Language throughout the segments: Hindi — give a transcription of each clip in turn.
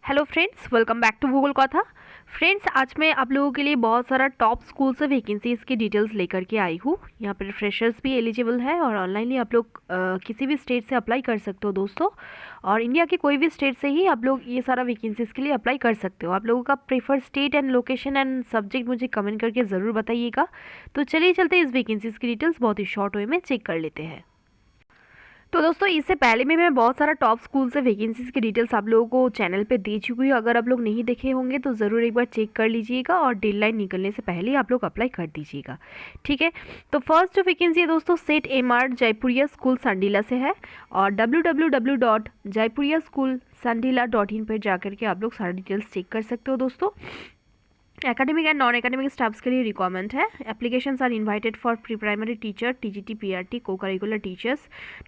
Hello friends, welcome back to Google Katha. Friends, आज मैं आप लोगों के लिए बहुत सारा टॉप स्कूल से वैकेंसीज की डिटेल्स लेकर के आई हूँ। यहाँ पर फ्रेशर्स भी एलिजिबल है और ऑनलाइनली आप लोग किसी भी स्टेट से अप्लाई कर सकते हो दोस्तों। और इंडिया के कोई भी स्टेट से ही आप लोग ये सारा वैकेंसीज के लिए अप्लाई कर सकते हो। आप लोगों का prefer state and location and subject मुझे कमेंट करके ज़रूर बताइएगा। तो चलिए चलते इस वैकेंसीज की डिटेल्स बहुत ही शॉर्ट वे में चेक कर लेते हैं। तो दोस्तों, इससे पहले भी मैं बहुत सारा टॉप स्कूल से वैकेंसीज की डिटेल्स आप लोगों को चैनल पे दे चुकी हूँ। अगर आप लोग नहीं देखे होंगे तो ज़रूर एक बार चेक कर लीजिएगा और डेडलाइन निकलने से पहले ही आप लोग अप्लाई कर दीजिएगा, ठीक है। तो फर्स्ट जो वैकेंसी है दोस्तों, सेट एमआर जयपुरिया स्कूल सांडीला से है और www.jaipuriaschoolsandila.in पर जाकर के आप लोग सारी डिटेल्स चेक कर सकते हो दोस्तों। Academic and non academic staffs के लिए रिक्वायरमेंट है। Applications are invited for pre primary teacher, TGT, PRT, co curricular teachers,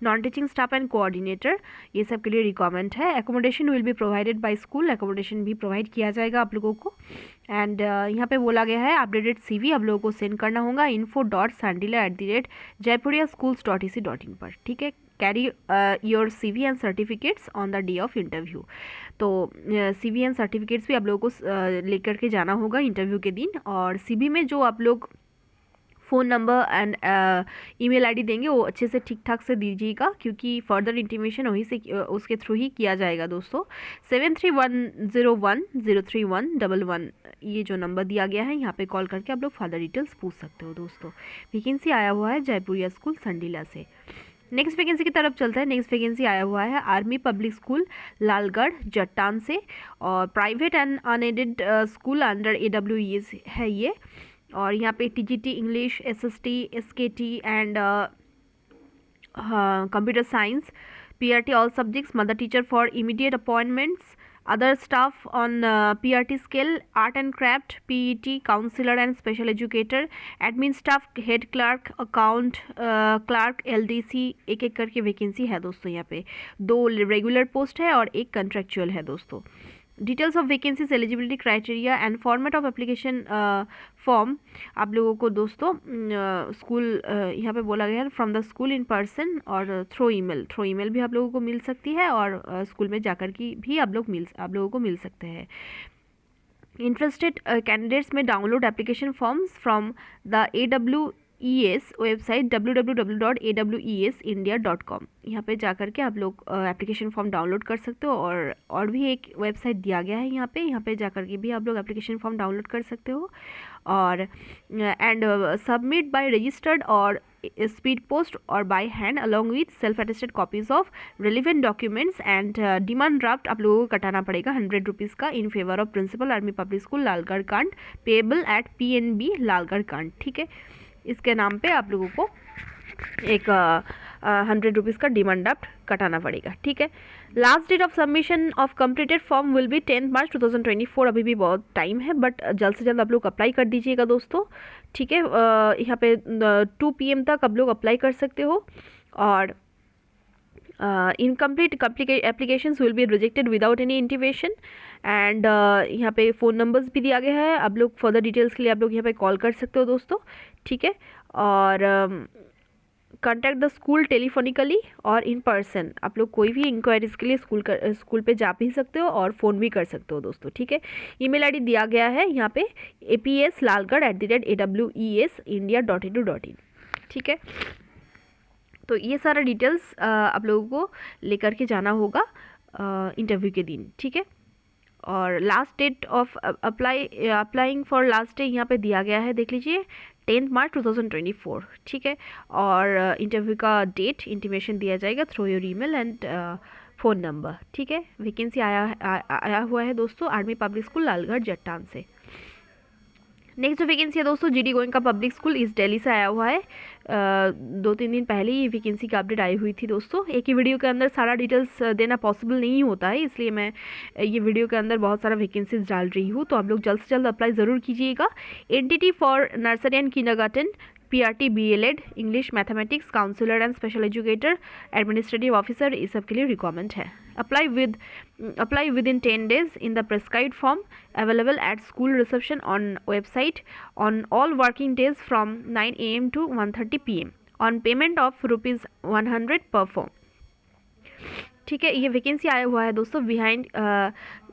non teaching staff and coordinator, ये सब के लिए रिक्वायरमेंट है। Accommodation will be provided by school, accommodation भी प्रोवाइड किया जाएगा आप लोगों को। एंड यहाँ पे बोला गया है अपडेटेड CV आप लोगों को सेंड करना होगा info.sandila@jaipuria schools.ec.in पर, ठीक है। Carry your CV and certificates on the day of interview. तो CV एंड सर्टिफिकेट्स भी आप लोगों को लेकर के जाना होगा इंटरव्यू के दिन। और CV में जो आप लोग phone number and email ID देंगे वो अच्छे से ठीक ठाक से दीजिएगा, क्योंकि फर्दर इंटीमेशन वहीं से उसके थ्रू ही किया जाएगा दोस्तों। 7310103111 ये जो नंबर दिया गया है, यहाँ पे कॉल करके आप लोग फर्दर डिटेल्स पूछ सकते हो दोस्तों। वैकेंसी आया हुआ है जयपुरिया स्कूल संडीला से। नेक्स्ट वैकेंसी की तरफ चलता है। नेक्स्ट वैकेंसी आया हुआ है army public school Lalgarh Jattan से और private and unaided school under AWES है ये। और यहाँ पे TGT English, SST, SKT and computer science, PRT all subjects, mother teacher for immediate appointments, other staff on PRT scale, art and craft, PET, counselor and special educator, admin staff, head clerk, account clerk, LDC, एक एक करके वैकेंसी है दोस्तों। यहाँ पे 2 रेगुलर पोस्ट है और 1 कंट्रेक्चुअल है दोस्तों। Details of vacancies, eligibility criteria and format of application form आप लोगों को दोस्तों स्कूल यहाँ पे बोला गया है from the school in person और थ्रू ईमेल भी आप लोगों को मिल सकती है और स्कूल में जाकर की भी आप लोगों को मिल सकते हैं। इंटरेस्टेड कैंडिडेट्स में download application forms from the AWES website www.awesindia.com। यहाँ पे जाकर के आप लोग एप्लीकेशन फॉर्म डाउनलोड कर सकते हो। और भी एक वेबसाइट दिया गया है यहाँ पे जाकर के भी आप लोग एप्लीकेशन फॉर्म डाउनलोड कर सकते हो। और एंड सबमिट बाय रजिस्टर्ड और स्पीड पोस्ट और by hand along with self attested copies of relevant documents and demand draft आप लोगों को कटाना पड़ेगा 100 रुपीज़ का in favour of principal army public school Lalgarh cantt, payable eight PNB Lalgarh कांड, ठीक है। इसके नाम पे आप लोगों को एक 100 रुपीज़ का डिमांड ड्राफ्ट कटाना पड़ेगा, ठीक है। Last date of submission of completed form will be 10 March 2024। अभी भी बहुत टाइम है, बट जल्द से जल्द आप लोग अप्लाई कर दीजिएगा दोस्तों, ठीक है। यहाँ पे 2 PM तक आप लोग अप्लाई कर सकते हो। और incomplete applications will be rejected without any intimation. And यहाँ पे फ़ोन नंबर्स भी दिया गया है, आप लोग फर्दर डिटेल्स के लिए आप लोग यहाँ पे कॉल कर सकते हो दोस्तों, ठीक है। और कॉन्टैक्ट द स्कूल टेलीफोनिकली और इन पर्सन, आप लोग कोई भी इंक्वायरीज के लिए स्कूल पे जा भी सकते हो और फ़ोन भी कर सकते हो दोस्तों, ठीक है। ईमेल आईडी दिया गया है यहाँ पे apslalgarh@awesindia.edu.in, ठीक है। तो ये सारा डिटेल्स आप लोगों को लेकर के जाना होगा इंटरव्यू के दिन, ठीक है। और last date of applying for last day यहाँ पे दिया गया है, देख लीजिए 10 मार्च 2024, ठीक है। और इंटरव्यू का डेट इंटीमेशन दिया जाएगा through your email and phone number, ठीक है। वैकेंसी आया हुआ है दोस्तों army public school Lalgarh Jattan से। नेक्स्ट जो वैकेंसी है दोस्तों, GD Goenka public school east Delhi से आया हुआ है। 2-3 दिन पहले ये वैकेंसी की अपडेट आई हुई थी दोस्तों। एक ही वीडियो के अंदर सारा डिटेल्स देना पॉसिबल नहीं होता है, इसलिए मैं ये वीडियो के अंदर बहुत सारा वैकेंसीज डाल रही हूँ। तो आप लोग जल्द से जल्द अप्लाई ज़रूर कीजिएगा। Entity for nursery and kindergarten, PRT, BLED, English, mathematics, counsellor and special educator, administrative officer, ये सब के लिए रिक्वायरमेंट है। Apply within 10 days in the prescribed form available at school reception on website on all working days from 9 AM to 1:30 PM on payment of rupees 100 per form. ठीक है। ये वैकेंसी आया हुआ है दोस्तों बिहाइंड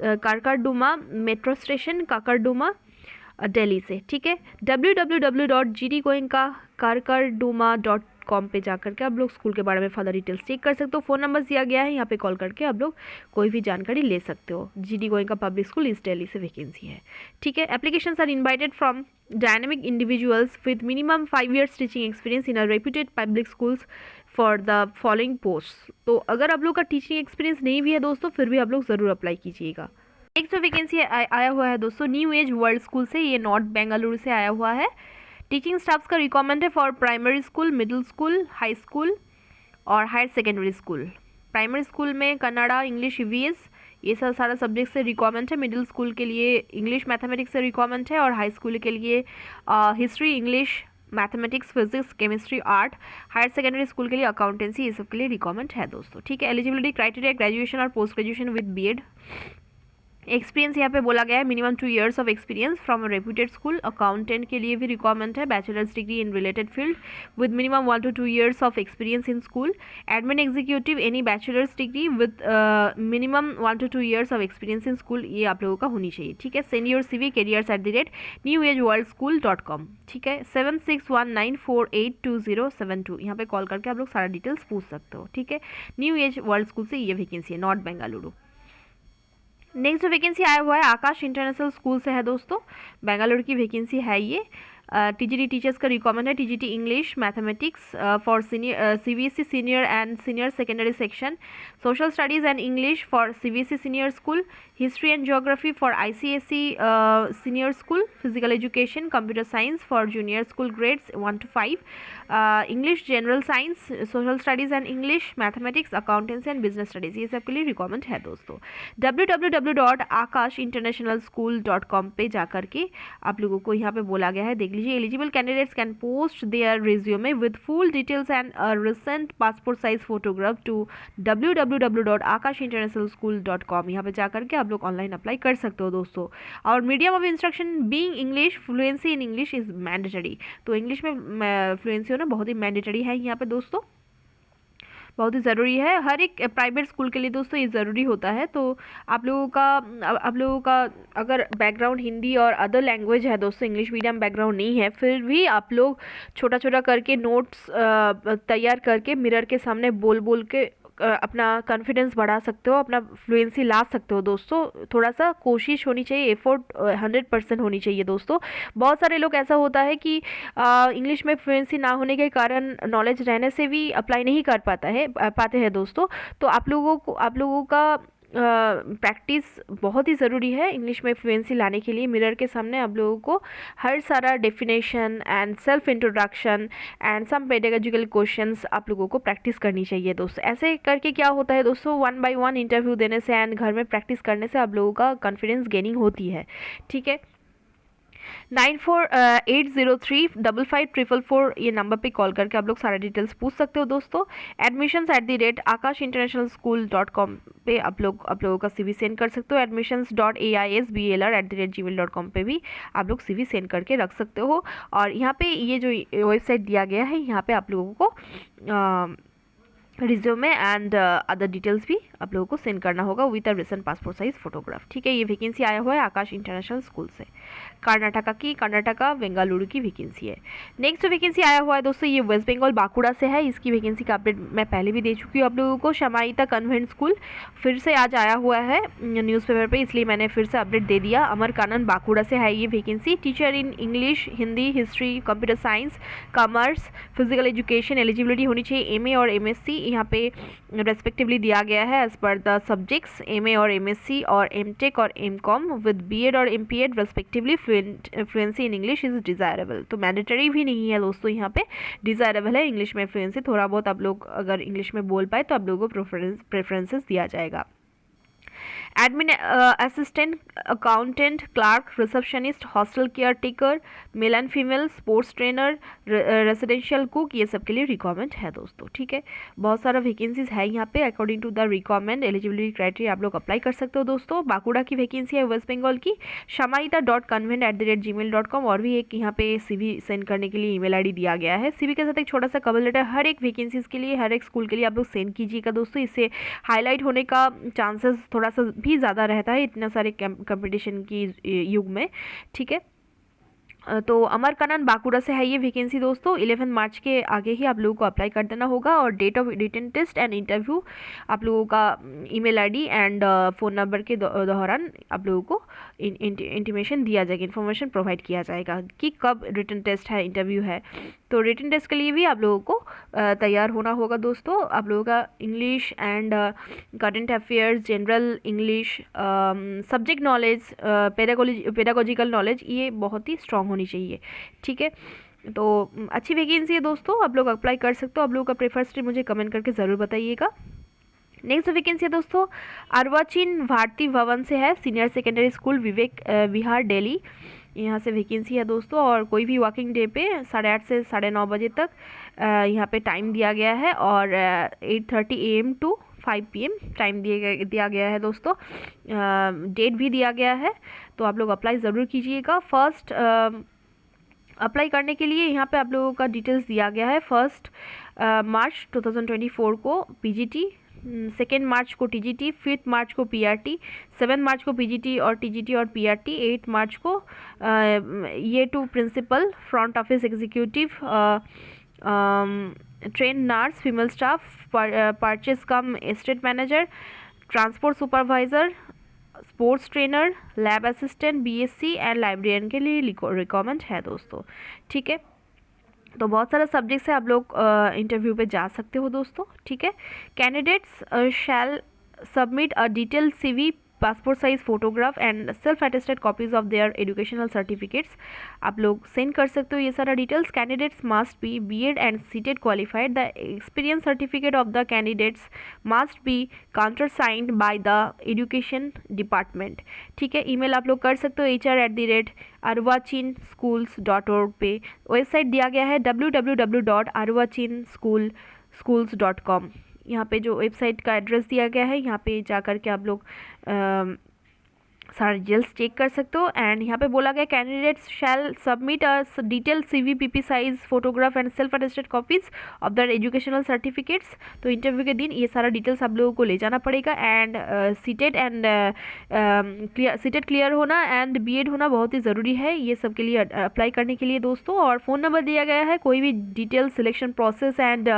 काकरडुमा मेट्रो स्टेशन, काकरडुमा, दिल्ली से। ठीक है। www.gdgoenka.karkarduma.com पे जा करके आप लोग स्कूल के बारे में फर्दर डिटेल्स चेक कर सकते हो। फ़ोन नंबर दिया गया है, यहाँ पे कॉल करके आप लोग कोई भी जानकारी ले सकते हो। GD Goenka public school east Delhi से वैकेंसी है। ठीक है। Applications are invited from dynamic individuals with minimum 5 years teaching experience in a reputed public schools for the following post. तो अगर आप लोग का टीचिंग एक्सपीरियंस नहीं भी है दोस्तों, फिर भी आप लोग ज़रूर अप्लाई कीजिएगा। नेक्स्ट जो वैकेंसी आया हुआ है दोस्तों न्यू एज वर्ल्ड स्कूल से, ये नॉर्थ बेंगलुरु से आया हुआ है। टीचिंग स्टाफ्स का रिक्वायरमेंट है for primary school, middle school, high school और higher secondary school. Primary school में कन्नड़ा, इंग्लिश, EVS ये सब सारा सब्जेक्ट से रिक्वायरमेंट है। मिडिल स्कूल के लिए इंग्लिश, मैथमेटिक्स से रिक्वायरमेंट है और हाई स्कूल के लिए history, English, mathematics, physics, chemistry, art. Higher secondary school के लिए अकाउंटेंसी, ये सब के लिए रिक्वायरमेंट है दोस्तों। ठीक है। एलिजिबिलिटी क्राइटेरिया ग्रेजुएशन और post graduation with BEd। Experience यहाँ पे बोला गया है minimum 2 years of experience from a reputed school. Accountant के लिए भी रिक्वायरमेंट है bachelors degree in related field with minimum 1 to 2 years of experience in school. Admin executive any bachelors degree with minimum 1 to 2 years of experience in school, ये आप लोगों का होनी चाहिए। ठीक है। Send your CV careers@newagworldschool.com। ठीक है। 7619482072 यहाँ पे कॉल करके आप लोग सारा डिटेल्स पूछ सकते हो। ठीक है। न्यू एज वर्ल्ड स्कूल से ये वैकेंसी है नॉर्थ बेंगलुरु। नेक्स्ट जो वैकेंसी आया हुआ है आकाश इंटरनेशनल स्कूल से है दोस्तों, बेंगलुरु की वैकेंसी है ये। TGT टीचर्स का रिक्वायरमेंट है। TGT English, mathematics for senior CBSE senior and senior secondary section, social studies and English for CBSE senior school, history and geography for ICSE senior school, physical education, computer science for junior school grades 1 to 5, English, general science, social studies and English, mathematics, accountancy and business studies, ये सब के लिए रिक्वायरमेंट है दोस्तों। www.akashinternationalschool.com पे जा करके आप लोगों को यहाँ पे बोला गया है, देख लीजिए। Eligible candidates can post their resume with full details and a recent passport size photograph to www.akashinternationalschool.com। यहाँ पे जा करके आप लोग ऑनलाइन अप्लाई कर सकते हो दोस्तों। और medium of instruction being English, fluency in English is mandatory. तो इंग्लिश में फ्लुएंसी होना बहुत ही मैंडेटरी है यहाँ पे दोस्तों, बहुत ही ज़रूरी है। हर एक प्राइवेट स्कूल के लिए दोस्तों ये ज़रूरी होता है। तो आप लोगों का अगर बैकग्राउंड हिंदी और अदर लैंग्वेज है दोस्तों, इंग्लिश मीडियम बैकग्राउंड नहीं है, फिर भी आप लोग छोटा छोटा करके नोट्स तैयार करके मिरर के सामने बोल बोल के अपना कॉन्फिडेंस बढ़ा सकते हो, अपना फ्लुएंसी ला सकते हो दोस्तों। थोड़ा सा कोशिश होनी चाहिए, एफर्ट 100% होनी चाहिए दोस्तों। बहुत सारे लोग ऐसा होता है कि इंग्लिश में फ्लुएंसी ना होने के कारण नॉलेज रहने से भी अप्लाई नहीं कर पाते हैं दोस्तों। तो आप लोगों का प्रैक्टिस बहुत ही ज़रूरी है इंग्लिश में फ्लुएंसी लाने के लिए। मिरर के सामने आप लोगों को हर सारा definition and self introduction and some pedagogical questions आप लोगों को प्रैक्टिस करनी चाहिए दोस्तों। ऐसे करके क्या होता है दोस्तों, 1 by 1 इंटरव्यू देने से एंड घर में प्रैक्टिस करने से आप लोगों का कॉन्फिडेंस गेनिंग होती है। ठीक है। 9480355444 ये नंबर पे कॉल करके आप लोग सारा डिटेल्स पूछ सकते हो दोस्तों। admissions@akashinternationalschool.com पे आप लोगों का CV सेंड कर सकते हो। admissions.aisbler@gmail.com पे भी आप लोग CV सेंड करके रख सकते हो। और यहाँ पे ये जो वेबसाइट दिया गया है, यहाँ पे आप लोगों को रिज्यूमे एंड अदर डिटेल्स भी आप लोगों को सेंड करना होगा with a recent passport size photograph. ठीक है। ये वैकेंसी आया हुआ है आकाश इंटरनेशनल स्कूल से, कर्नाटका बेंगलुरु की वैकेंसी है। नेक्स्ट जो वैकेंसी आया हुआ है दोस्तों, ये वेस्ट बंगाल बांकुड़ा से है। इसकी वैकेंसी का अपडेट मैं पहले भी दे चुकी हूँ आप लोगों को। शमाइता कन्वेंट स्कूल फिर से आज आया हुआ है न्यूज़पेपर पे, इसलिए मैंने फिर से अपडेट दे दिया। अमर कानन बांकुड़ा से है ये vacancy. Teacher in English, Hindi, history, computer science, commerce, physical education. Eligibility होनी चाहिए MA और MSc यहाँ पे रेस्पेक्टिवली दिया गया है as per the subjects. MA और MSc और MTech और MCom विद BEd और MPEd respectively. Fluency in English is desirable. तो मैंडेटरी भी नहीं है दोस्तों, यहाँ पे डिज़ायरेबल है इंग्लिश में फ्लुएंसी। थोड़ा बहुत आप लोग अगर इंग्लिश में बोल पाए तो आप लोगों को प्रेफरेंसेस दिया जाएगा। Admin assistant, accountant, clerk, receptionist, hostel caretaker, male and female, sports trainer, residential cook, ये सब के लिए रिक्वायरमेंट है दोस्तों। ठीक है, बहुत सारा वैकेंसीज है यहाँ पे। According to the requirement eligibility criteria आप लोग अप्लाई कर सकते हो दोस्तों। बांकुड़ा की वैकेंसी है वेस्ट बंगाल की, shamaita.convent@gmail.com। और भी एक यहाँ पे CV सेंड करने के लिए ईमेल आईडी दिया गया है। CV के साथ एक छोटा सा कवर लेटर हर एक वैकेंसीज के लिए, हर एक स्कूल के लिए आप लोग सेंड कीजिएगा दोस्तों। इससे हाईलाइट होने का चांसेस थोड़ा सा भी ज़्यादा रहता है इतना सारे कंपटीशन की युग में। ठीक है, तो अमर कनन बांकुड़ा से है ये वैकेंसी दोस्तों। 11 मार्च के आगे ही आप लोगों को अप्लाई कर देना होगा। और date of written test and interview आप लोगों का email ID and phone number के दौरान आप लोगों को इंटीमेशन दिया जाएगा, इन्फॉर्मेशन प्रोवाइड किया जाएगा कि कब रिटन टेस्ट है, इंटरव्यू है। तो रिटन टेस्ट के लिए भी आप लोगों को तैयार होना होगा दोस्तों। आप लोगों का English and current affairs, general English, subject knowledge, pedagogical knowledge, ये बहुत ही स्ट्रांग होनी चाहिए। ठीक है, तो अच्छी वैकेंसी है दोस्तों, आप लोग अप्लाई कर सकते हो। आप लोगों का प्रेफर स्ट्रीम मुझे कमेंट करके ज़रूर बताइएगा। नेक्स्ट वैकेंसी है दोस्तों अर्वाचीन भारती भवन से है, senior secondary school, Vivek Vihar, Delhi. यहाँ से वैकेंसी है दोस्तों। और कोई भी वर्किंग डे पे 8:30 से 9:30 बजे तक यहाँ पे टाइम दिया गया है। और 8:30 AM to 5 PM टाइम दिया गया है दोस्तों। डेट भी दिया गया है, तो आप लोग अप्लाई ज़रूर कीजिएगा। फर्स्ट अप्लाई करने के लिए यहाँ पे आप लोगों का डिटेल्स दिया गया है। 1 मार्च 2024 को PGT, 2 मार्च को TGT, 5 मार्च को PRT, 7 मार्च को PGT और TGT और PRT, 8 मार्च को ये to principal, front office executive, trained nurse, female staff, purchase cum estate manager, transport supervisor, sports trainer, lab assistant, BSc and librarian के लिए रिक्वायरमेंट है दोस्तों। ठीक है, तो बहुत सारा सब्जेक्ट्स है, आप लोग इंटरव्यू पे जा सकते हो दोस्तों। ठीक है, candidates shall submit a detail CV, passport size photograph and self attested copies of their educational certificates आप लोग सेंड कर सकते हो ये सारा details. Candidates must be BEd and CTET qualified. The experience certificate of the candidates must be countersigned by the education department. ठीक है, ईमेल आप लोग कर सकते हो HR@arvachinsschools.org पे। वेबसाइट दिया गया है www.arvachinschools.com। यहाँ पे जो वेबसाइट का एड्रेस दिया गया है, यहाँ पे जा कर के आप लोग सारा डिटेल्स चेक कर सकते हो। एंड यहाँ पे बोला गया candidates shall submit a detail CV, PP size photograph and self attested copies of the educational certificates. तो इंटरव्यू के दिन ये सारा डिटेल्स आप लोगों को ले जाना पड़ेगा। एंड सीटेट क्लियर होना एंड BEd होना बहुत ही ज़रूरी है ये सब के लिए अप्लाई करने के लिए दोस्तों। और फ़ोन नंबर दिया गया है, कोई भी detail selection process and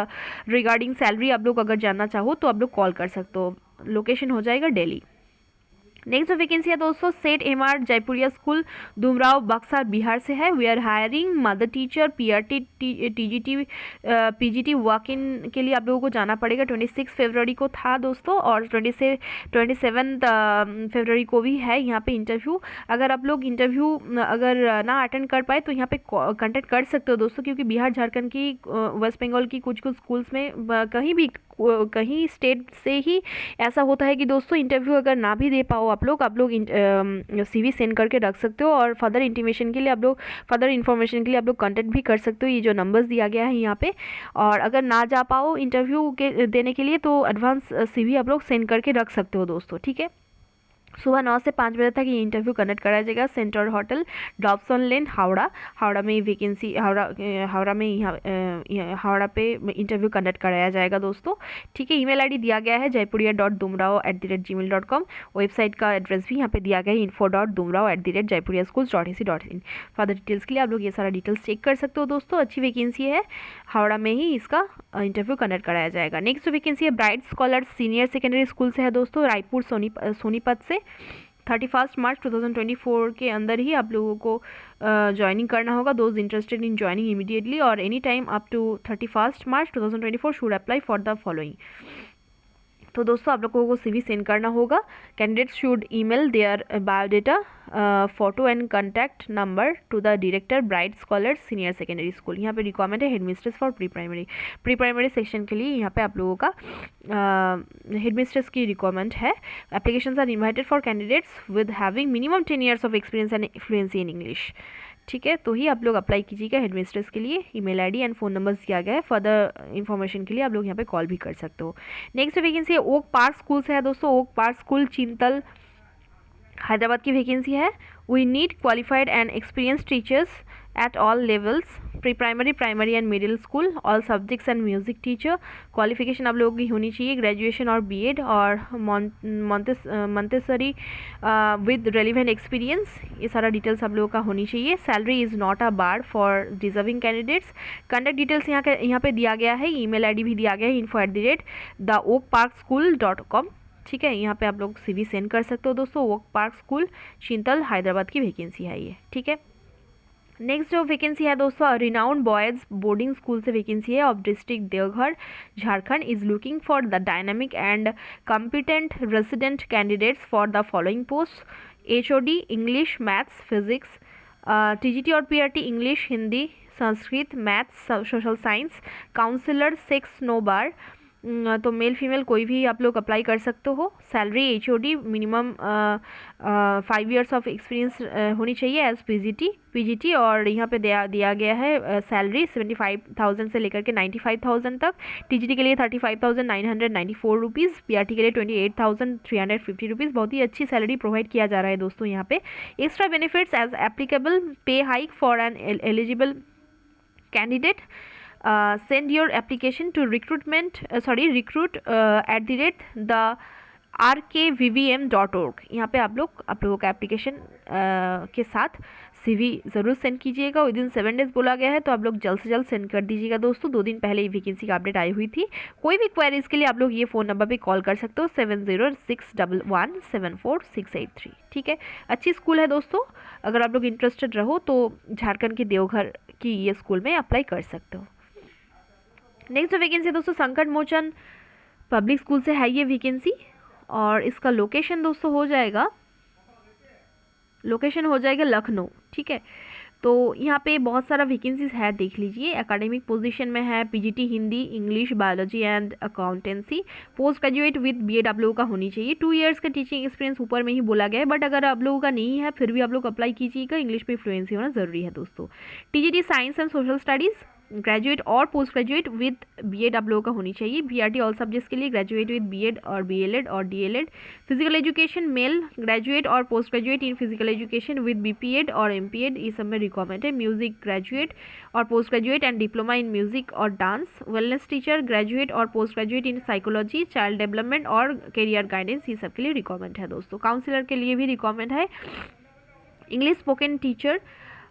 regarding salary आप लोग अगर जानना चाहो तो आप लोग कॉल कर सकते हो। लोकेशन हो जाएगा दिल्ली। नेक्स्ट जो वैकेंसी है दोस्तों सेट MR जयपुरिया स्कूल, डुमराव, बक्सर, बिहार से है। We are hiring mother teacher, PRT, TGT, PGT work in के लिए आप लोगों को जाना पड़ेगा। 26 फरवरी को था दोस्तों, और 27 फरवरी को भी है यहाँ पे इंटरव्यू। अगर आप लोग इंटरव्यू अगर ना अटेंड कर पाए तो यहाँ पे कॉन्टेक्ट कर सकते हो दोस्तों, क्योंकि बिहार झारखंड की वेस्ट बंगाल की कुछ स्कूल्स में कहीं स्टेट से ही ऐसा होता है कि दोस्तों इंटरव्यू अगर ना भी दे पाओ आप लोग CV सेंड करके रख सकते हो। और फर्दर इंटीमेशन के लिए आप लोग, फर्दर इन्फॉर्मेशन के लिए आप लोग कॉन्टेक्ट भी कर सकते हो, ये जो नंबर्स दिया गया है यहाँ पे। और अगर ना जा पाओ इंटरव्यू के देने के लिए तो एडवांस CV आप लोग सेंड करके रख सकते हो दोस्तों। ठीक है, सुबह 9 से 5 बजे तक ये इंटरव्यू कंडक्ट कराया जाएगा। सेंटर होटल, डॉब्सन लेन, हावड़ा में वैकेंसी, हावड़ा में यहाँ हावड़ा पे इंटरव्यू कंडक्ट कराया जाएगा दोस्तों। ठीक है, ईमेल आईडी दिया गया है jaipuria.dumrao@gmail.com। वेबसाइट का एड्रेस भी यहाँ पे दिया गया है info.dumrao@jaipuria.schools.ac.in। फर्दर डिटेल्स के लिए आप लोग ये सारा डिटेल्स चेक कर सकते हो दोस्तों। अच्छी वैकेंसी है, हावड़ा में ही इसका इंटरव्यू कंडक्ट कराया जाएगा। नेक्स्ट वैकेंसी है bright scholars senior secondary school से है दोस्तों, रायपुर सोनीपत से। 31 मार्च 2024 के अंदर ही आप लोगों को ज्वाइनिंग करना होगा। Those interested in joining immediately और any time up to 31 March 2024 should apply for the following. तो दोस्तों आप लोगों को CV सेंड करना होगा। Candidates should email their biodata, photo and contact number to the director bright scholars senior secondary school. यहाँ पे रिक्वायरमेंट है headmistress for pre primary section के लिए यहाँ पे आप लोगों का हेडमिस्ट्रेस की रिक्वायरमेंट है। Applications are invited for candidates with having minimum 10 years of experience and fluency in English. ठीक है, तो ही आप लोग अप्लाई कीजिएगा हेडमिस्ट्रेस के लिए। Email ID and phone numbers दिया गया है। फर्दर इन्फॉर्मेशन के लिए आप लोग यहाँ पे कॉल भी कर सकते हो। Next vacancy oak park school से है दोस्तों। Oak park school Chintal Hyderabad की वैकेंसी है। We need qualified and experience teachers at all levels, pre primary, primary and middle school, all subjects and music teacher. Qualification आप लोगों की होनी चाहिए ग्रेजुएशन और बीएड और मोंटेसरी विद रेलिवेंट एक्सपीरियंस। ये सारा डिटेल्स आप लोगों का होनी चाहिए। Salary is not a bar for deserving candidates. Contact details यहाँ पे दिया गया है। ईमेल आईडी भी दिया गया है info@theoakparkschool.com। ठीक है, यहाँ पे आप लोग CV सेंड कर सकते हो दोस्तों। Oak park school Chintal Hyderabad की वैकेंसी है ये। ठीक है, नेक्स्ट जो वैकेंसी है दोस्तों रिनाउंड बॉयज़ बोर्डिंग स्कूल से वैकेंसी है of district Deoghar Jharkhand is looking for the dynamic and competent resident candidates for the following post: HOD English, maths, physics, TGT और PRT English, Hindi, Sanskrit, maths, social science, counsellor, sex no bar. तो मेल फीमेल कोई भी आप लोग अप्लाई कर सकते हो। Salary HOD minimum 5 years of experience होनी चाहिए एज PGT और यहाँ पे दिया गया है सैलरी 75,000 से लेकर के 95,000 तक। TGT के लिए 35,994 रुपीज़, PRT के लिए 28,350 रुपीज़। बहुत ही अच्छी सैलरी प्रोवाइड किया जा रहा है दोस्तों यहाँ पे। एक्स्ट्रा बेनिफिट्स एज एप्लीकेबल, पे hike for an eligible candidate. Send your application to recruit @the rkvvm.org। यहाँ पे आप लोगों का एप्लीकेशन के साथ CV ज़रूर सेंड कीजिएगा। विदिन 7 days बोला गया है, तो आप लोग जल्द से जल्द सेंड कर दीजिएगा दोस्तों। 2 दिन पहले ये वैकेंसी का अपडेट आई हुई थी। कोई भी क्वेरीज के लिए आप लोग ये फ़ोन नंबर पे कॉल कर सकते हो 7061174683। ठीक है, अच्छी स्कूल है दोस्तों। अगर आप लोग इंटरेस्टेड रहो तो झारखंड के देवघर की ये स्कूल में अप्लाई कर सकते हो। नेक्स्ट जो वैकेंसी है दोस्तों संकट मोचन पब्लिक स्कूल से है ये वैकेंसी और इसका लोकेशन दोस्तों हो जाएगा लखनऊ। ठीक है, तो यहाँ पे बहुत सारा वैकेंसीज है, देख लीजिए। एकेडमिक पोजीशन में है PGT Hindi, English, biology and accountancy. Post graduate with BEd आप लोगों का होनी चाहिए। 2 years का टीचिंग एक्सपीरियंस ऊपर में ही बोला गया है, बट अगर आप लोगों का नहीं है फिर भी आप लोग अप्लाई कीजिएगा। इंग्लिश में फ्लुएंसी होना ज़रूरी है दोस्तों। TGT science and social studies graduate और पोस्ट ग्रेजुएट विद BEd आप लोगों का होनी चाहिए। PRT ऑल सब्जेक्ट्स के लिए ग्रेजुएट विद BEd और BLEd और DLEd। Physical education male graduate और post graduate in physical education with BPEd और MPEd, ये सब में रिक्वायरमेंट है। म्यूजिक ग्रेजुएट और post graduate and diploma in music और डांस। वेलनेस टीचर ग्रेजुएट और post graduate in psychology, child development और करियर गाइडेंस, ये सब के लिए रिक्वायरमेंट है दोस्तों। काउंसलर के लिए भी रिक्वायरमेंट है। इंग्लिश स्पोकन टीचर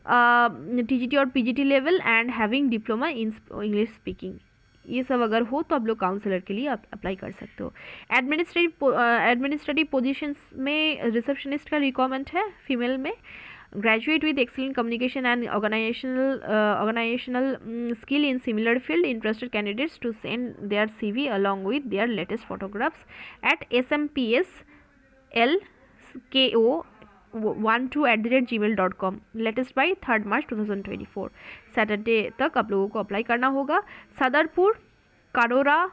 TGT और PGT level and having diploma in English speaking, ये सब अगर हो तो आप लोग काउंसलर के लिए अप्लाई कर सकते हो। एडमिनिस्ट्रेटिव पोजीशंस में रिसेप्शनिस्ट का रिक्वायरमेंट है फीमेल में। Graduate with excellent communication and organisational skill in similar field. Interested candidates to send their CV along with their latest photographs at smpslko12@gmail.com latest by 3rd March 2024 Saturday तक आप लोगों को अप्लाई करना होगा। सदरपुर, काडोरा,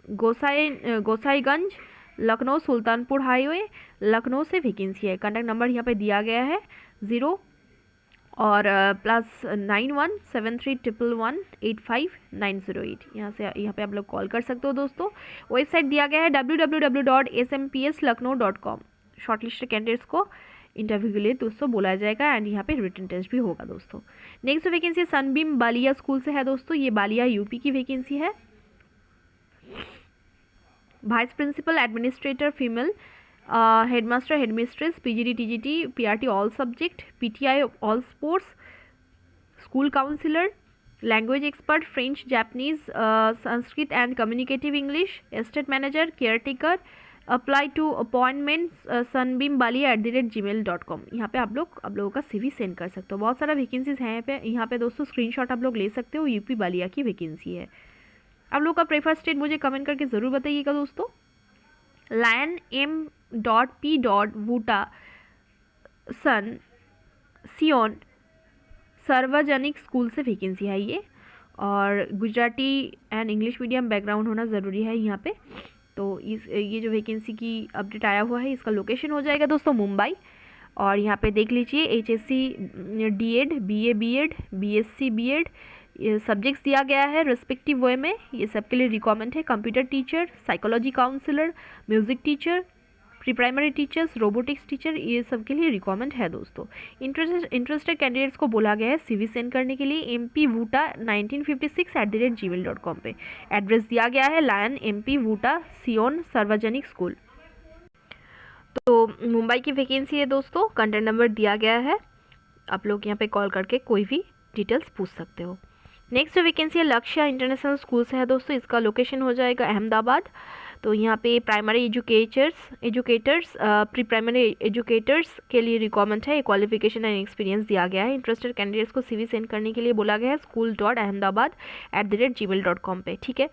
गोसाईगंज, लखनऊ सुल्तानपुर हाईवे, लखनऊ से वैकेंसी है। कॉन्टैक्ट नंबर यहाँ पे दिया गया है 0 और +917311859808। यहाँ पे आप लोग कॉल कर सकते हो दोस्तों। वेबसाइट दिया गया है www.smpslakno.com। शॉर्टलिस्टेड कैंडिडेट्स को इंटरव्यू के लिए दोस्तों बुलाया जाएगा एंड यहाँ पे रिटन टेस्ट भी होगा दोस्तों। Next vacancy sunbeam Ballia school से है दोस्तों। ये बालिया UP की वैकेंसी है। Vice principal administrator female, headmaster headmistress, PGT TGT PRT all subject, PTI all sports, school counsellor, language expert French, Japanese, Sanskrit and communicative English, estate manager, caretaker. Apply to appointment sunbeambalia@gmail.com। यहाँ पे आप लोगों का CV सेंड कर सकते हो। बहुत सारा वैकेंसीज हैं यहाँ पे दोस्तों, स्क्रीनशॉट आप लोग ले सकते हो। UP बालिया की वैकेंसी है। आप लोग का प्रेफर स्टेट मुझे कमेंट करके ज़रूर बताइएगा दोस्तों। Lion M.P. सन सियोन सार्वजनिक स्कूल से वैकेंसी है ये, और Gujarati and English medium background होना ज़रूरी है यहाँ पे। तो ये जो वैकेंसी की अपडेट आया हुआ है, इसका लोकेशन हो जाएगा दोस्तों मुंबई। और यहाँ पे देख लीजिए HSC D.Ed BA B.Ed BSc B.Ed ये सब्जेक्ट्स दिया गया है रेस्पेक्टिव वे में। ये सबके लिए रिक्वायरमेंट है computer teacher, psychology counsellor, music teacher, pre primary teachers, robotics teacher, ये सब के लिए रिक्वायरमेंट है दोस्तों। इंटरेस्टेड कैंडिडेट्स को बोला गया है CV सेंड करने के लिए mpvuta1956@gmail.com पे। एड्रेस दिया गया है लायन MP वूटा सियोन सार्वजनिक स्कूल। तो मुंबई की वैकेंसी है दोस्तों, कंटेंट नंबर दिया गया है, आप लोग यहाँ पे कॉल करके कोई भी डिटेल्स पूछ सकते हो। नेक्स्ट जो वैकेंसी है लक्ष्य इंटरनेशनल स्कूल से है दोस्तों, इसका लोकेशन हो जाएगा अहमदाबाद। तो यहाँ पे primary educators pre primary educators के लिए रिक्वायरमेंट है, क्वालिफिकेशन एंड एक्सपीरियंस दिया गया है। इंटरेस्टेड कैंडिडेट्स को CV सेंड करने के लिए बोला गया है school.ahmedabad@gmail.com पे, ठीक है।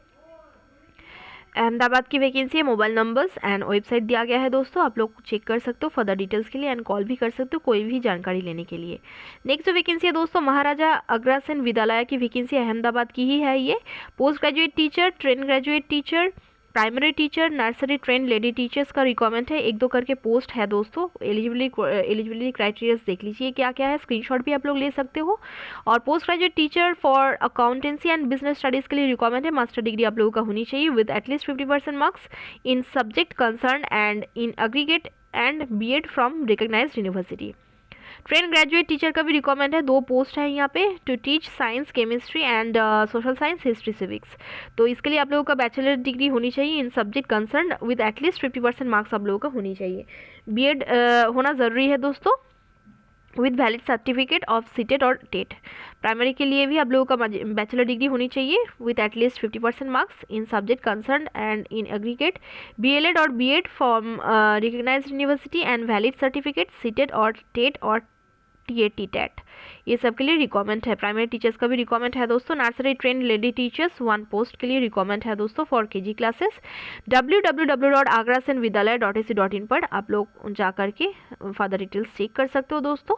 अहमदाबाद की वैकेंसी है, मोबाइल नंबर्स एंड वेबसाइट दिया गया है दोस्तों, आप लोग चेक कर सकते हो फर्दर डिटेल्स के लिए एंड कॉल भी कर सकते हो कोई भी जानकारी लेने के लिए। नेक्स्ट जो वैकेंसी है दोस्तों महाराजा अग्रसेन विद्यालय की वैकेंसी अहमदाबाद की ही है ये। Post graduate teacher, train graduate teacher, primary teacher, nursery train lady teachers का रिक्वायरमेंट है। 1-2 करके पोस्ट है दोस्तों। एलिजिबिलिटी क्राइटेरिया देख लीजिए क्या क्या है, स्क्रीनशॉट भी आप लोग ले सकते हो। और post graduate teacher for accountancy and business studies के लिए रिक्वायरमेंट है, मास्टर डिग्री आप लोगों का होनी चाहिए with at least 50% marks in subject concern and in aggregate and B.Ed from recognised university. Trained graduate teacher का भी रिक्वायरमेंट है, 2 पोस्ट है यहाँ पे, to teach science chemistry and social science history civics. तो इसके लिए आप लोगों का बैचलर डिग्री होनी चाहिए in subject concern with at least 50% marks आप लोगों का होनी चाहिए। B.Ed होना ज़रूरी है दोस्तों with valid certificate of CTET और टेट। प्राइमरी के लिए भी आप लोगों का बैचलर डिग्री होनी चाहिए with at least 50% marks in subject concern and in aggregate B.Ed और B.Ed from recognised university and valid certificate CTET और टेट और TAT ये सब के लिए रिक्वायरमेंट है। प्राइमरी टीचर्स का भी रिक्वायरमेंट है दोस्तों। Nursery train lady teachers 1 post के लिए रिक्वायरमेंट है दोस्तों फॉर KG क्लासेस। www.agrasenvidyalaya.ac.in पर आप लोग जा करके फर्दर डिटेल्स चेक कर सकते हो दोस्तों,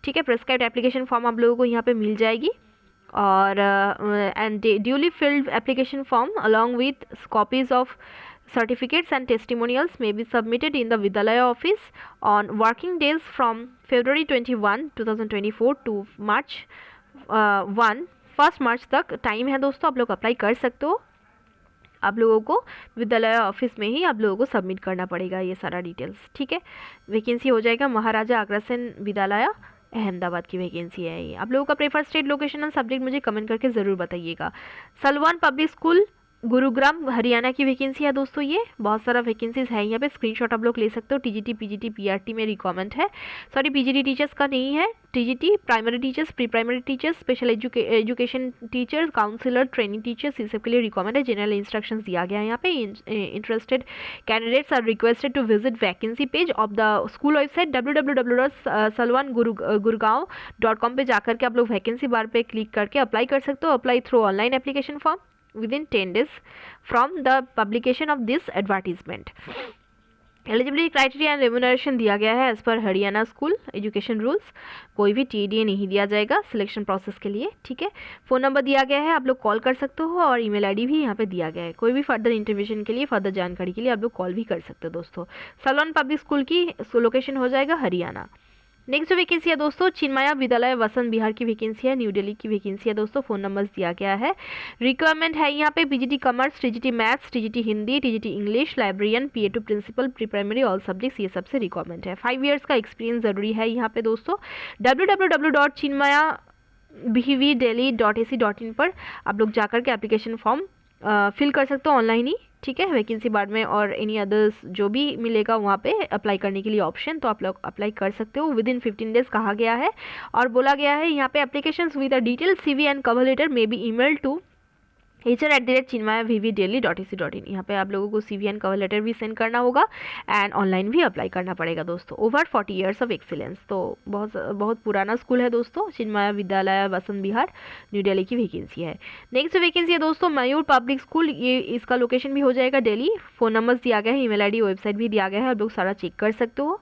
ठीक है। प्रेस्क्राइब्ड एप्लीकेशन फॉर्म आप लोगों को यहाँ पे मिल जाएगी और and duly field application form along with copies of certificates and testimonials may be submitted in the Vidyalaya office on working days from February 21, 2024 to March 1 मार्च तक टाइम है दोस्तों, आप लोग अप्लाई कर सकते हो। आप लोगों को विद्यालय ऑफिस में ही आप लोगों को सबमिट करना पड़ेगा ये सारा डिटेल्स, ठीक है। वैकेंसी हो जाएगा महाराजा अग्रसेन विद्यालय अहमदाबाद की वैकेंसी है ये। आप लोगों का prefer state location and subject मुझे कमेंट करके ज़रूर बताइएगा। Salwan public school Gurugram Haryana की वैकेंसी है दोस्तों, ये बहुत सारा वैकेंसीज है यहाँ पे, स्क्रीनशॉट आप लोग ले सकते हो। TGT PGT PRT में रिक्वायरमेंट है, सॉरी PGT टीचर्स का नहीं है, TGT primary teachers, pre primary teachers, special education teachers, counsellor, training teachers, इस सब के लिए रिक्वायरमेंट है। जनरल इंस्ट्रक्शंस दिया गया है यहाँ पे। Interested candidates are requested to visit vacancy page of the school website www.salwangurgaon.com पे जाकर के आप लोग वैकेंसी बार पे क्लिक करके अप्लाई कर सकते हो। Apply through online application form within 10 days from the publication of this advertisement. Eligibility criteria and remuneration दिया गया है एज पर हरियाणा स्कूल एजुकेशन रूल्स। कोई भी TDA नहीं दिया जाएगा सिलेक्शन प्रोसेस के लिए, ठीक है। फ़ोन नंबर दिया गया है, आप लोग कॉल कर सकते हो और ईमेल आईडी भी यहाँ पे दिया गया है। कोई भी फर्दर इंफॉर्मेशन के लिए, फर्दर जानकारी के लिए आप लोग कॉल भी कर सकते हो दोस्तों। सलवान पब्लिक स्कूल की लोकेशन हो जाएगा हरियाणा। नेक्स्ट जो वैकेंसी है दोस्तों चिन्मया विद्यालय वसंत बिहार की वैकेंसी है, न्यू दिल्ली की वैकेंसी है दोस्तों। फ़ोन नंबर्स दिया गया है। रिक्वायरमेंट है यहाँ पे PGT commerce, TGT maths, TGT Hindi, TGT English, librarian, PA2 principal, pre primary all subjects, ये सबसे रिक्वायरमेंट है। 5 ईयर्स का एक्सपीरियंस ज़रूरी है यहाँ पे दोस्तों। www.chinmayaBhvdelhi.ac.in पर आप लोग जाकर के एप्लीकेशन फॉर्म फिल कर सकते हो ऑनलाइन ही, ठीक है। वैकेंसी बार में और एनी अदर्स जो भी मिलेगा वहाँ पे अप्लाई करने के लिए ऑप्शन, तो आप लोग अप्लाई कर सकते हो। विद इन 15 डेज कहा गया है और बोला गया है यहाँ पे applications with a detail CV and cover letter may be email to hr@chinmayaVV.delhi.ac.in। यहाँ पे आप लोगों को CV एंड कवर लेटर भी सेंड करना होगा एंड ऑनलाइन भी अप्लाई करना पड़ेगा दोस्तों। ओवर 40 ईयर्स ऑफ एक्सीलेंस, तो बहुत बहुत पुराना स्कूल है दोस्तों, चिन्मया विद्यालय बसंत विहार न्यू दिल्ली की वैकेंसी है। नेक्स्ट वैकेंसी है दोस्तों मयूर पब्लिक स्कूल, ये इसका लोकेशन भी हो जाएगा दिल्ली। फ़ोन नंबर्स दिया गया है, ईमेल ID वेबसाइट भी दिया गया है, आप लोग सारा चेक कर सकते हो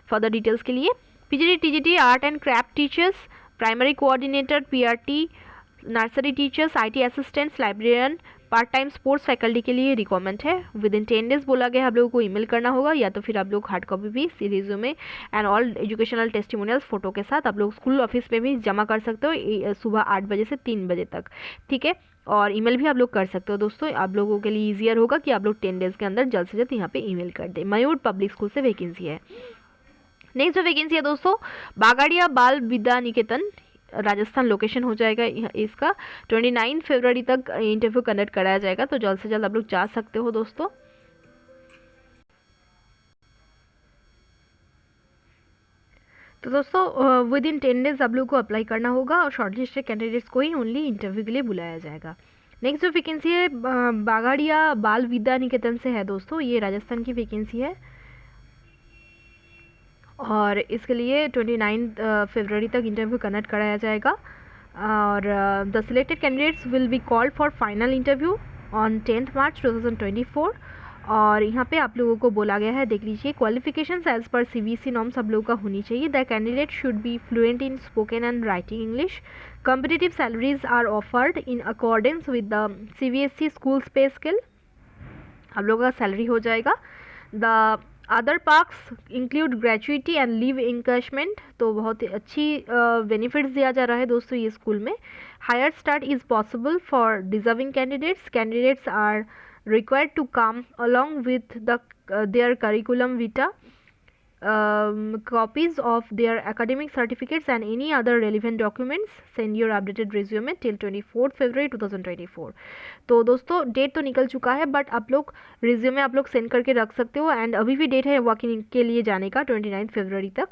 फर्दर डिटेल्स के लिए। PGT TGT art and craft teachers, primary coordinator PRT, nursery teachers, IT assistants, librarian, part time sports faculty के लिए रिक्वायरमेंट है। विद इन 10 डेज बोला गया, आप लोगों को ईमेल करना होगा, या तो फिर आप लोग हार्ड कॉपी भी resume and all educational testimonials photo के साथ आप लोग स्कूल ऑफिस में भी जमा कर सकते हो सुबह 8 बजे से 3 बजे तक, ठीक है। और ईमेल भी आप लोग कर सकते हो दोस्तों, आप लोगों के लिए ईजियर होगा कि आप लोग 10 डेज के अंदर जल्द से जल्द यहाँ पे ईमेल कर दें। मयूर पब्लिक स्कूल से वैकेंसी है। नेक्स्ट जो वैकेंसी है दोस्तों बागाड़िया बाल विद्या निकेतन, राजस्थान लोकेशन हो जाएगा इसका। 29 फरवरी तक इंटरव्यू कंडक्ट कराया जाएगा, तो जल्द से जल्द आप लोग जा सकते हो दोस्तों। तो दोस्तों विद इन 10 डेज आप लोग को अप्लाई करना होगा और शॉर्टलिस्टेड कैंडिडेट्स को ही ओनली इंटरव्यू के लिए बुलाया जाएगा। नेक्स्ट जो वैकेंसी है बागाड़िया बाल विद्या निकेतन से है दोस्तों, ये राजस्थान की वैकेंसी है और इसके लिए 29 फरवरी तक इंटरव्यू कंडक्ट कराया जाएगा और the selected candidates will be called for final interview on 10 March 2024। और यहाँ पे आप लोगों को बोला गया है, देख लीजिए, qualifications as per CBSE norms आप लोगों का होनी चाहिए। The candidate should be fluent in spoken and writing English. Competitive salaries are offered in accordance with the CBSE schools pay scale, आप लोगों का सैलरी हो जाएगा। The other perks include gratuity and leave encashment, तो बहुत ही अच्छी बेनिफिट्स दिया जा रहा है दोस्तों ये स्कूल में। Higher start is possible for deserving candidates. Candidates are required to come along with their curriculum vitae, copies of their academic certificates and any other relevant documents. Send your updated resume till 24 February 2024। तो दोस्तों डेट तो निकल चुका है, बट आप लोग रिज्यूमे आप लोग सेंड करके रख सकते हो एंड अभी भी डेट है वॉकिंग के लिए जाने का 29 फरवरी तक।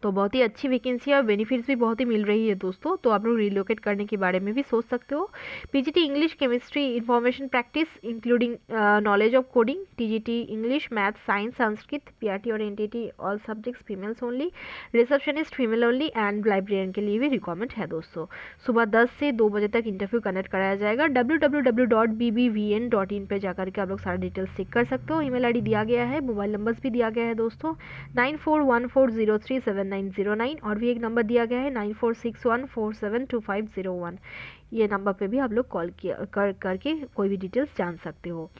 तो बहुत ही अच्छी वैकेंसी है और बेनिफिट्स भी बहुत ही मिल रही है दोस्तों, तो आप लोग रिलोकेट करने के बारे में भी सोच सकते हो। PGT English chemistry information practice including knowledge of coding, TGT English math science Sanskrit, PRT और NTT all subjects females only, receptionist female only and librarian के लिए भी रिक्वायरमेंट है दोस्तों। सुबह 10 से 2 बजे तक इंटरव्यू कंडक्ट कराया जाएगा। www.bbvn.in पे जाकर के आप लोग सारा डिटेल्स चेक कर सकते हो। ईमेल ID दिया गया है, मोबाइल नंबर्स भी दिया गया है दोस्तों 9414037909 और भी एक नंबर दिया गया है 9461472501। ये नंबर पे भी आप लोग कॉल करके कोई भी डिटेल्स जान सकते हो।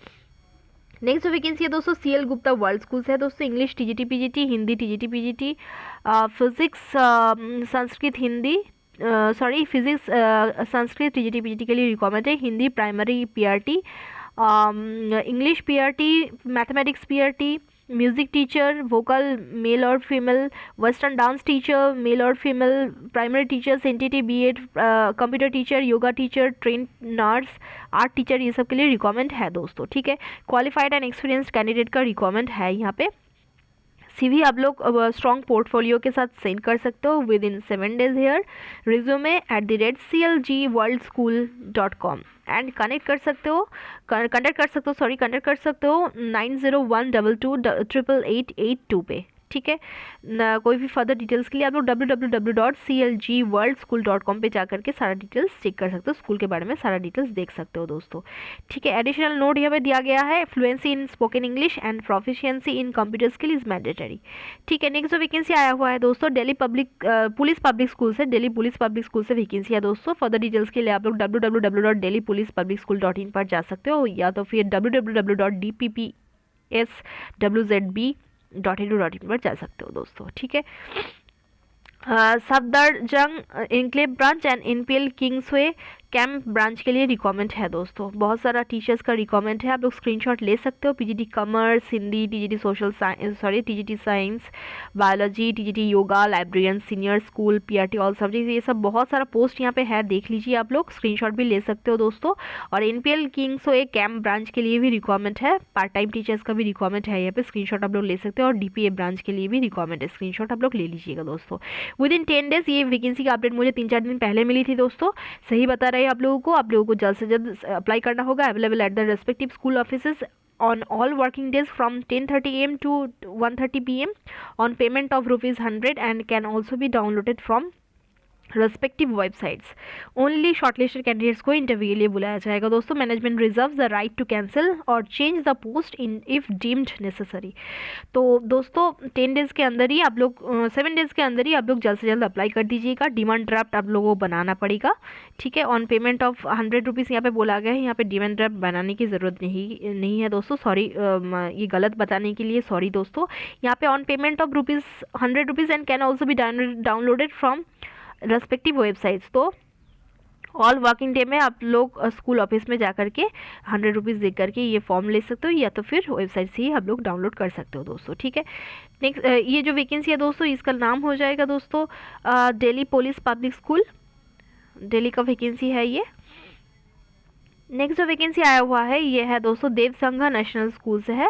नेक्स्ट जो वैकेंसी है दोस्तों CL गुप्ता वर्ल्ड स्कूल से है दोस्तों। English TGT PGT, Hindi TGT PGT, physics Sanskrit Hindi physics Sanskrit TGT PGT के लिए रिक्वायरमेंट है। Hindi primary PRT, English PRT, mathematics PRT, music teacher vocal male और female, western dance teacher male और female, primary teacher NTT B.Ed, computer teacher, yoga teacher, train nurse, art teacher, ये सब के लिए रिक्वायरमेंट है दोस्तों, ठीक है। क्वालिफाइड एंड एक्सपीरियंस्ड कैंडिडेट का रिक्वायरमेंट है यहाँ पे। CV आप लोग स्ट्रॉन्ग पोर्टफोलियो के साथ सेंड कर सकते हो within 7 days here. Resume @clgworldschool.com and connect कर सकते हो 9012228882 पे, ठीक है ना। कोई भी फर्दर डिटेल्स के लिए आप लोग www.clgworldschool.com पे जाकर के सारा डिटेल्स चेक कर सकते हो, स्कूल के बारे में सारा डिटेल्स देख सकते हो दोस्तों, ठीक है। एडिशनल नोट यहाँ पे दिया गया है, fluency in spoken English and proficiency in computer skill is mandatory, ठीक है। नेक्स्ट जो वैकेंसी आया हुआ है दोस्तों दिल्ली पुलिस पब्लिक स्कूल से, दिल्ली पुलिस पब्लिक स्कूल से वैकेंसी है दोस्तों। फर्दर डिटेल्स के लिए आप लोग www.delhipolicepublicschool.in पर जा सकते हो या तो फिर www.dppswzb.edu.in पर जा सकते हो दोस्तों, ठीक है। Safdarjung enclave branch and NPL Kingsway camp branch के लिए रिक्वायरमेंट है दोस्तों। बहुत सारा टीचर्स का रिक्वायरमेंट है, आप लोग स्क्रीनशॉट ले सकते हो। PGT commerce, Hindi, TGT social science, TGT science, biology, TGT yoga, librarian, senior school, PRT all subject, ये सब बहुत सारा पोस्ट यहाँ पे है, देख लीजिए आप लोग, स्क्रीनशॉट भी ले सकते हो दोस्तों। और NPL किंग्सवे कैंप ब्रांच के लिए भी रिक्वायरमेंट है, पार्ट टाइम टीचर्स का भी रिक्वायरमेंट है यहाँ पे, स्क्रीनशॉट आप लोग ले सकते हो। और DPA ब्रांच के लिए भी रिक्वायरमेंट है, स्क्रीनशॉट आप लोग ले लीजिएगा दोस्तों। विद इन 10 डेज, ये वैकेंसी का अपडेट मुझे 3-4 दिन पहले मिली थी दोस्तों, सही बता रही है आप लोगों को जल्द से जल्द अप्लाई करना होगा। Available at the respective school offices on all working days from 10:30 am to 1:30 pm on payment of ₹100 and can also be downloaded from respective websites. Only shortlisted candidates को इंटरव्यू के लिए बुलाया जाएगा दोस्तों। Management reserve the right to cancel और change the post in if deemed necessary. तो दोस्तों 10 डेज़ के अंदर ही आप लोग 7 डेज़ के अंदर ही आप लोग जल्द से जल्द अप्लाई कर दीजिएगा। डिमांड ड्राफ्ट आप लोगों को बनाना पड़ेगा, ठीक है। ऑन पेमेंट ऑफ ₹100 यहाँ पे बोला गया है, यहाँ पे डिमांड ड्राफ्ट बनाने की ज़रूरत नहीं है दोस्तों। सॉरी, ये गलत बताने के लिए सॉरी दोस्तों। यहाँ पे on payment of ₹100 and can also be downloaded from respective websites. तो ऑल वर्किंग डे में आप लोग स्कूल ऑफिस में जा कर के ₹100 दे करके ये फॉर्म ले सकते हो, या तो फिर वेबसाइट से ही आप लोग डाउनलोड कर सकते हो दोस्तों, ठीक है। नेक्स्ट ये जो वैकेंसी है दोस्तों, इसका नाम हो जाएगा दोस्तों Delhi police public school, Delhi का वैकेंसी है ये। नेक्स्ट जो वैकेंसी आया हुआ है ये है दोस्तों देवसंगा नेशनल स्कूल से है,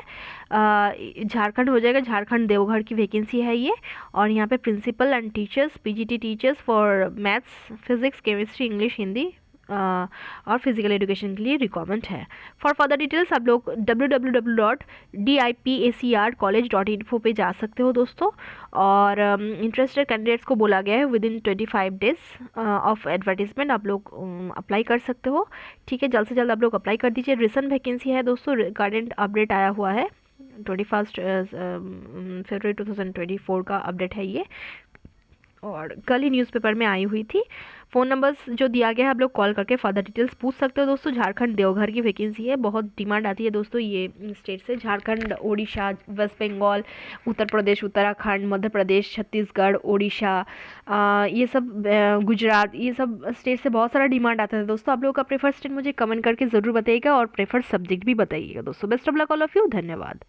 झारखंड हो जाएगा, झारखंड देवघर की वैकेंसी है ये। और यहाँ पे principal and teachers, PGT teachers for maths, physics, chemistry, English, Hindi और फिजिकल एजुकेशन के लिए रिक्वायरमेंट है। फॉर फर्दर डिटेल्स आप लोग www.dipacrcollege.info पे जा सकते हो दोस्तों। और इंटरेस्टेड कैंडिडेट्स को बोला गया है विदिन 25 डेज ऑफ एडवर्टीजमेंट आप लोग अप्लाई कर सकते हो, ठीक है। जल्द से जल्द आप लोग अप्लाई कर दीजिए। रिसेंट वैकेंसी है दोस्तों, करंट अपडेट आया हुआ है 21 फरवरी 2024 का अपडेट है ये, और कल ही न्यूज़पेपर में आई हुई थी। फ़ोन नंबर्स जो दिया गया है आप लोग कॉल करके फर्दर डिटेल्स पूछ सकते हो दोस्तों। झारखंड देवघर की वैकेंसी है, बहुत डिमांड आती है दोस्तों ये स्टेट से। झारखंड, ओडिशा, वेस्ट बंगाल, उत्तर प्रदेश, उत्तराखंड, मध्य प्रदेश, छत्तीसगढ़, ओडिशा, ये सब गुजरात, ये सब स्टेट से बहुत सारा डिमांड आता है दोस्तों। आप लोगों का प्रेफर स्टेट मुझे कमेंट करके ज़रूर बताइएगा और प्रेफर सब्जेक्ट भी बताइएगा दोस्तों। Best of luck all of you, धन्यवाद।